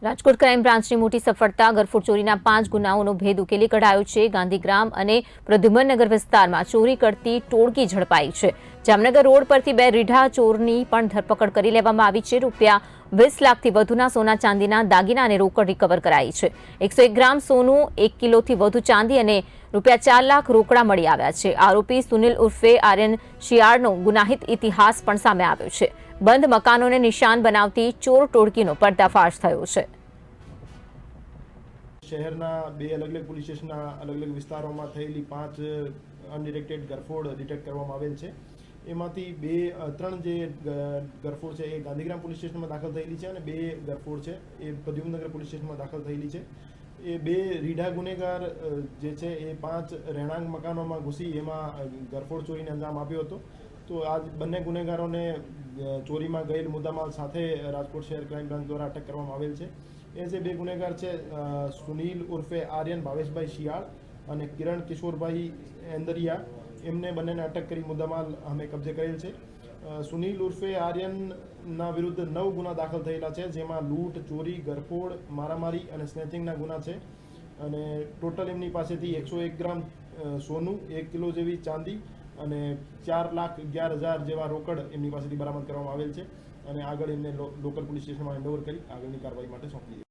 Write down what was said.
Rajkot crime બ્રાન્ચની મોટી સફળતા ગરફોડ ચોરીના 5 ગુનાઓનો ભેદ ઉકેલી કઢાયો છે। ગાંધીગ્રામ અને પ્રદ્યુમનનગર વિસ્તારમાં ચોરી કરતી ટોળકી ઝડપાઈ છે। જામનગર રોડ પરથી 2 રીઢા ચોરની પણ ધરપકડ કરી લેવામાં આવી છે। રૂપિયા 20 લાખથી વધુના સોના ચાંદીના દાગીના અને રોકડ રિકવર કરાઈ છે। 101 ગ્રામ સોનું, 1 કિલોથી વધુ ચાંદી અને રૂપિયા 4 લાખ રોકડા મળી આવ્યા છે। આરોપી સુનિલ ઉર્ફે આર્યન શિયાળનો ગુનાહિત ઇતિહાસ પણ સામે આવ્યો છે। બંધ મકાનોને નિશાન બનાવતી ચોર ટોળકીનો પર્દાફાશ થયો છે। શહેરના 2 અલગ અલગ પોલીસ સ્ટેશનના અલગ અલગ વિસ્તારોમાં થયેલી 5 અનડિટેક્ટેડ ગરફોડ ડિટેક્ટ કરવામાં આવેલ છે। એમાંથી 3 જે ગરફોડ છે એ ગાંધીગ્રામ પોલીસ સ્ટેશનમાં દાખલ થયેલી છે અને 2 ગરફોડ છે એ પ્રદ્યુમનગર પોલીસ સ્ટેશનમાં દાખલ થયેલી છે। એ 2 રીઢા ગુનેગાર જે છે એ 5 રહેણાંક મકાનોમાં ઘૂસી એમાં ગરફોડ ચોરીને અંજામ આપ્યો હતો। તો આ બંને ગુનેગારોને ચોરીમાં ગયેલ મુદ્દામાલ સાથે રાજકોટ શહેર ક્રાઇમ બ્રાન્ચ દ્વારા અટક કરવામાં આવેલ છે। એ જે 2 ગુનેગાર છે સુનિલ ઉર્ફે આર્યન ભાવેશભાઈ શિયાળ અને કિરણ કિશોરભાઈ એંદરિયા, એમને બંનેને અટક કરી મુદ્દામાલ અમે કબજે કરેલ છે। સુનિલ ઉર્ફે આર્યનના વિરુદ્ધ 9 ગુના દાખલ થયેલા છે, જેમાં લૂંટ, ચોરી, ગરફોડ, મારામારી અને સ્નેચિંગના ગુના છે અને ટોટલ એમની પાસેથી 101 ગ્રામ સોનું, 1 કિલો જેવી ચાંદી અને 4,11,000 જેવા રોકડ એમની પાસેથી બરામદ કરવામાં આવેલ છે અને આગળ એમને લોકલ પોલીસ સ્ટેશનમાં હેન્ડઓવર કરી આગળની કાર્યવાહી માટે સોંપી